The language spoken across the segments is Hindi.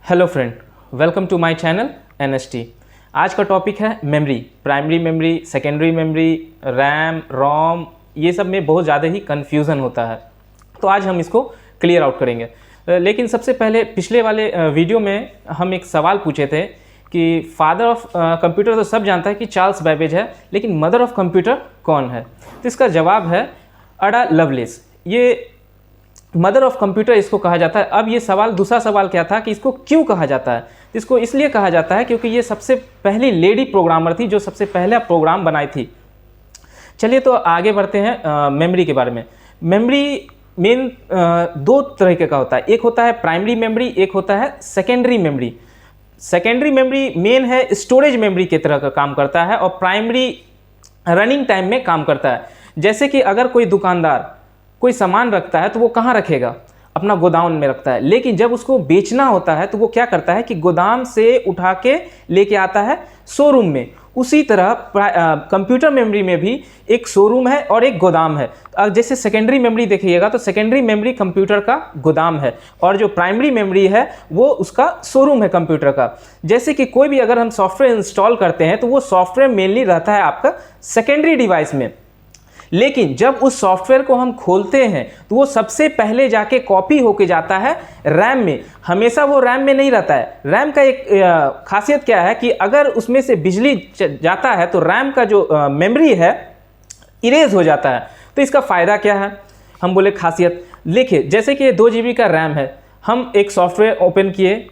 Hello friend, welcome to my channel NST। आज का टॉपिक है memory, primary memory, secondary memory, RAM, ROM. ये सब में बहुत ज़्यादा ही कन्फ्यूज़न होता है, तो आज हम इसको क्लियर आउट करेंगे। लेकिन सबसे पहले पिछले वाले वीडियो में हम एक सवाल पूछे थे कि फादर ऑफ कंप्यूटर तो सब जानता है कि चार्ल्स बैबेज है, लेकिन मदर ऑफ कंप्यूटर कौन है? तो इसका जवाब है अडा लवलेस। ये मदर ऑफ कंप्यूटर इसको कहा जाता है। अब ये सवाल, दूसरा सवाल क्या था कि इसको क्यों कहा जाता है? इसको इसलिए कहा जाता है क्योंकि ये सबसे पहली लेडी प्रोग्रामर थी जो सबसे पहला प्रोग्राम बनाई थी। चलिए तो आगे बढ़ते हैं मेमोरी के बारे में। मेमोरी मेन दो तरीके का होता है, एक होता है प्राइमरी मेमोरी, एक होता है secondary memory. Secondary memory main है स्टोरेज मेमोरी की तरह का काम करता है और प्राइमरी रनिंग टाइम में काम करता है। जैसे कि अगर कोई दुकानदार कोई सामान रखता है तो वो कहाँ रखेगा? अपना गोदाम में रखता है, लेकिन जब उसको बेचना होता है तो वो क्या करता है कि गोदाम से उठा के लेके आता है शोरूम में। उसी तरह कंप्यूटर मेमोरी में भी एक शोरूम है और एक गोदाम है। जैसे सेकेंडरी मेमोरी देखिएगा तो सेकेंडरी मेमोरी कंप्यूटर का गोदाम है और जो प्राइमरी मेमोरी है वो उसका शोरूम है कंप्यूटर का। जैसे कि कोई भी अगर हम सॉफ्टवेयर इंस्टॉल करते हैं तो वो सॉफ्टवेयर मेनली रहता है आपका सेकेंडरी डिवाइस में, लेकिन जब उस सॉफ्टवेयर को हम खोलते हैं तो वो सबसे पहले जाके कॉपी होके जाता है रैम में। हमेशा वो रैम में नहीं रहता है। रैम का एक खासियत क्या है कि अगर उसमें से बिजली जाता है तो रैम का जो मेमोरी है इरेज हो जाता है। तो इसका फ़ायदा क्या है? हम बोले खासियत, देखिए जैसे कि 2 GB का रैम है, हम एक सॉफ्टवेयर ओपन किए,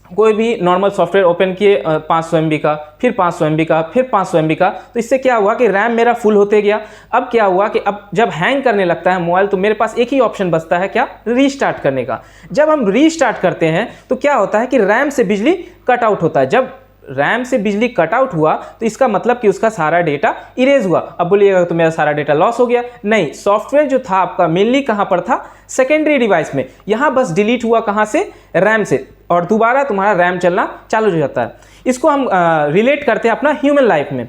कोई भी नॉर्मल सॉफ्टवेयर ओपन किए 500 MB का, फिर 500 MB का, फिर 500 MB का, तो इससे क्या हुआ कि रैम मेरा फुल होते गया। अब क्या हुआ कि अब जब हैंग करने लगता है मोबाइल तो मेरे पास एक ही ऑप्शन बचता है, क्या? रीस्टार्ट करने का। जब हम रीस्टार्ट करते हैं तो क्या होता है कि रैम से बिजली कट आउट होता है। जब रैम से बिजली कट आउट हुआ तो इसका मतलब कि उसका सारा डेटा इरेज हुआ। अब बोलिएगा तो मेरा सारा डेटा लॉस हो गया। नहीं, सॉफ्टवेयर जो था आपका मेनली कहां पर था? सेकेंडरी डिवाइस में। यहां बस डिलीट हुआ कहां से? रैम से, और दोबारा तुम्हारा रैम चलना चालू हो जाता है। इसको हम रिलेट करते हैं अपना ह्यूमन लाइफ में।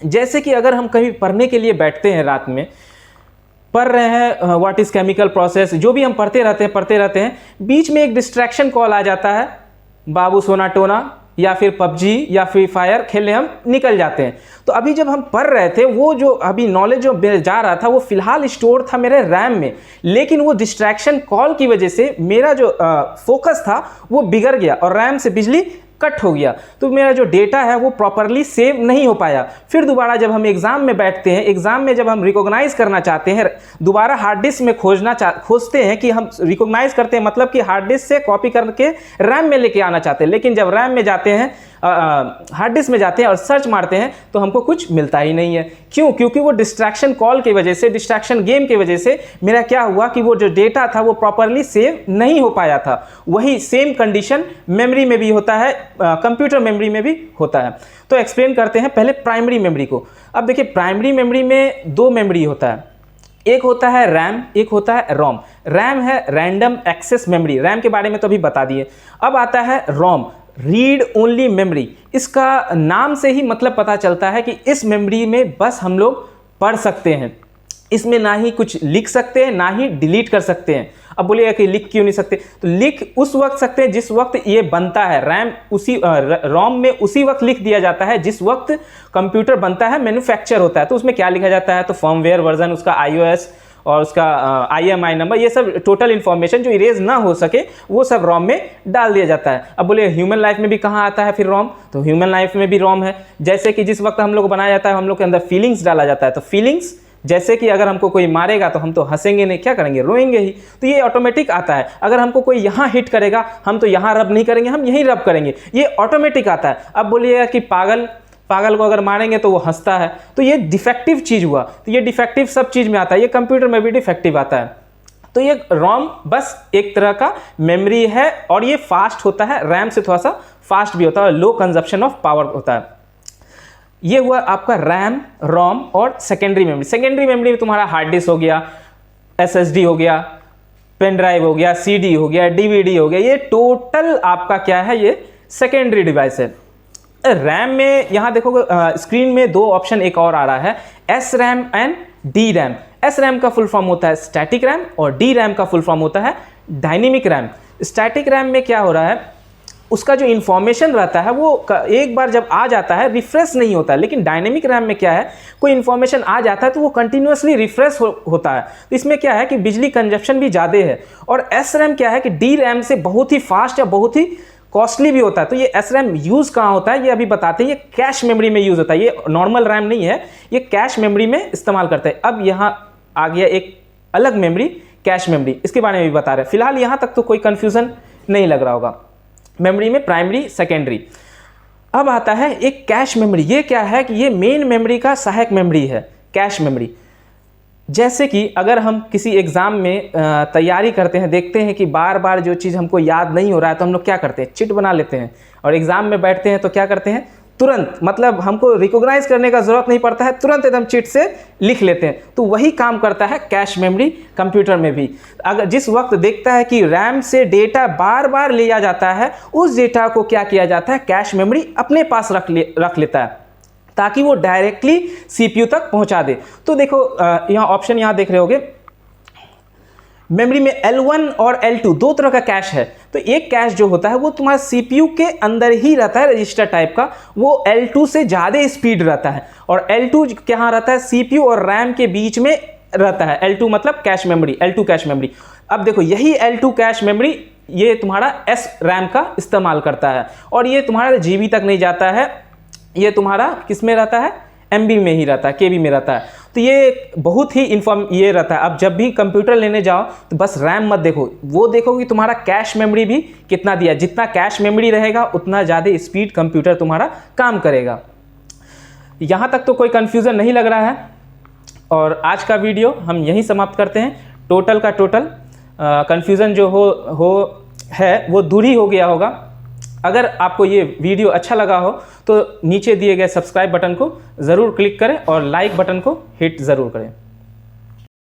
जैसे कि अगर हम कहीं पढ़ने के लिए बैठते हैं, रात में पढ़ रहे हैं व्हाट इज केमिकल प्रोसेस, जो भी हम पढ़ते रहते हैं, बीच में एक डिस्ट्रैक्शन कॉल आ जाता है, बाबू सोना टोना या फिर पबजी या फ्री फायर खेलने हम निकल जाते हैं। तो अभी जब हम पढ़ रहे थे वो जो अभी नॉलेज जो जा रहा था वो फिलहाल स्टोर था मेरे रैम में, लेकिन वो डिस्ट्रैक्शन कॉल की वजह से मेरा जो फोकस था वो बिगड़ गया और रैम से बिजली कट हो गया। तो मेरा जो डेटा है वो प्रॉपरली सेव नहीं हो पाया। फिर दोबारा जब हम एग्जाम में बैठते हैं, एग्जाम में जब हम रिकॉग्नाइज करना चाहते हैं, दोबारा हार्ड डिस्क में खोजते हैं कि हम रिकॉग्नाइज करते हैं, मतलब कि हार्ड डिस्क से कॉपी करके रैम में लेके आना चाहते हैं। लेकिन जब रैम में जाते हैं, हार्ड डिस्क में जाते हैं और सर्च मारते हैं तो हमको कुछ मिलता ही नहीं है। क्यों? क्योंकि वो डिस्ट्रैक्शन कॉल की वजह से, डिस्ट्रैक्शन गेम की वजह से मेरा क्या हुआ कि वो जो डेटा था वो प्रॉपरली सेव नहीं हो पाया था। वही सेम कंडीशन मेमोरी में भी होता है, कंप्यूटर मेमोरी में भी होता है। तो एक्सप्लेन करते हैं पहले प्राइमरी मेमोरी को। अब देखिए प्राइमरी मेमोरी में 2 मेमोरी होता है, एक होता है रैम, एक होता है रोम। रैम है रैंडम एक्सेस मेमोरी, रैम के बारे में तो अभी बता दिए। अब आता है रोम, रीड ओनली मेमोरी। इसका नाम से ही मतलब पता चलता है कि इस मेमोरी में बस हम लोग पढ़ सकते हैं, इसमें ना ही कुछ लिख सकते हैं ना ही डिलीट कर सकते हैं। अब बोलिएगा कि लिख क्यों नहीं सकते? तो लिख उस वक्त सकते हैं जिस वक्त ये बनता है। रैम उसी रोम में उसी वक्त लिख दिया जाता है जिस वक्त कंप्यूटर बनता है, मैन्युफैक्चर होता है। तो उसमें क्या लिखा जाता है? तो फर्मवेयर वर्जन, उसका iOS और उसका IMI नंबर, ये सब टोटल इन्फॉर्मेशन जो इरेज ना हो सके वो सब रोम में डाल दिया जाता है। अब बोलिए ह्यूमन लाइफ में भी कहाँ आता है फिर रोम? तो ह्यूमन लाइफ में भी रोम है। जैसे कि जिस वक्त हम लोग को बनाया जाता है, हम लोग के अंदर फीलिंग्स डाला जाता है। तो फीलिंग्स, जैसे कि अगर हमको कोई मारेगा तो हम तो हंसेंगे नहीं, क्या करेंगे? रोएंगे ही। तो ये ऑटोमेटिक आता है। अगर हमको कोई यहाँ हिट करेगा हम तो यहाँ रब नहीं करेंगे, हम यहीं रब करेंगे, ये ऑटोमेटिक आता है। अब बोलिएगा कि पागल को अगर मारेंगे तो वो हंसता है, तो ये डिफेक्टिव चीज़ हुआ। तो ये डिफेक्टिव सब चीज़ में आता है, ये कंप्यूटर में भी डिफेक्टिव आता है। तो ये रोम बस एक तरह का मेमोरी है और ये फास्ट होता है, रैम से थोड़ा सा फास्ट भी होता है, लो कंजप्शन ऑफ पावर होता है। ये हुआ आपका रैम, रोम और सेकेंडरी मेमोरी। सेकेंडरी मेमोरी में तुम्हारा हार्ड डिस्क हो गया, SSD हो गया, पेन ड्राइव हो गया, CD हो गया, DVD हो गया, ये टोटल आपका क्या है? ये सेकेंडरी डिवाइस है। रैम में यहाँ देखोगे स्क्रीन में 2 ऑप्शन एक और आ रहा है, SRAM एंड DRAM। SRAM का फुल फॉर्म होता है स्टैटिक रैम और DRAM का फुल फॉर्म होता है डायनेमिक रैम। स्टैटिक रैम में क्या हो रहा है उसका जो इन्फॉर्मेशन रहता है वो एक बार जब आ जाता है रिफ्रेश नहीं होता है। लेकिन डायनेमिक रैम में क्या है, कोई इन्फॉर्मेशन आ जाता है तो वो कंटिन्यूसली रिफ्रेश होता है। तो इसमें क्या है कि बिजली कंजप्शन भी ज़्यादा है। और एस रैम क्या है कि डी रैम से बहुत ही फास्ट या बहुत ही कॉस्टली भी होता है। तो ये एस रैम यूज़ कहाँ होता है ये अभी बताते हैं। ये कैश मेमोरी में यूज़ होता है, ये नॉर्मल रैम नहीं है, ये कैश मेमोरी में इस्तेमाल करते हैं। अब यहाँ आ गया एक अलग मेमोरी, कैश मेमोरी, इसके बारे में भी बता रहे हैं। फिलहाल यहाँ तक तो कोई कन्फ्यूज़न नहीं लग रहा होगा। मेमोरी में प्राइमरी, सेकेंडरी। अब आता है एक कैश मेमोरी। ये क्या है कि ये मेन मेमोरी का सहायक मेमोरी है, कैश मेमोरी। जैसे कि अगर हम किसी एग्ज़ाम में तैयारी करते हैं, देखते हैं कि बार बार जो चीज़ हमको याद नहीं हो रहा है तो हम लोग क्या करते हैं, चिट बना लेते हैं। और एग्ज़ाम में बैठते हैं तो क्या करते हैं, तुरंत, मतलब हमको रिकॉग्नाइज करने का ज़रूरत नहीं पड़ता है, तुरंत एकदम चिट से लिख लेते हैं। तो वही काम करता है कैश मेमोरी कंप्यूटर में भी। अगर जिस वक्त देखता है कि रैम से डेटा बार बार लिया जाता है, उस डेटा को क्या किया जाता है, कैश मेमोरी अपने पास रख लेता है ताकि वो डायरेक्टली सीपीयू तक पहुंचा दे। तो देखो यहाँ ऑप्शन यहाँ देख रहे होगे, मेमोरी में L1 और L2 दो तरह का कैश है। तो एक कैश जो होता है वो तुम्हारा सीपीयू के अंदर ही रहता है, रजिस्टर टाइप का, वो L2 से ज़्यादा स्पीड रहता है। और L2 कहाँ रहता है, सीपीयू और रैम के बीच में रहता है। L2 मतलब cache memory, L2 cache memory. अब देखो यही L2 कैश मेमोरी ये तुम्हारा S रैम का इस्तेमाल करता है और ये तुम्हारा GB तक नहीं जाता है, ये तुम्हारा किस में रहता है, MB में ही रहता है, KB में रहता है। तो ये बहुत ही ये रहता है। अब जब भी कंप्यूटर लेने जाओ तो बस रैम मत देखो, वो देखो कि तुम्हारा कैश मेमोरी भी कितना दिया। जितना कैश मेमोरी रहेगा उतना ज़्यादा स्पीड कंप्यूटर तुम्हारा काम करेगा। यहाँ तक तो कोई कन्फ्यूज़न नहीं लग रहा है। और आज का वीडियो हम यहीं समाप्त करते हैं। टोटल का टोटल कन्फ्यूज़न जो है वो दूर ही हो गया होगा। अगर आपको ये वीडियो अच्छा लगा हो तो नीचे दिए गए सब्सक्राइब बटन को ज़रूर क्लिक करें और लाइक बटन को हिट ज़रूर करें।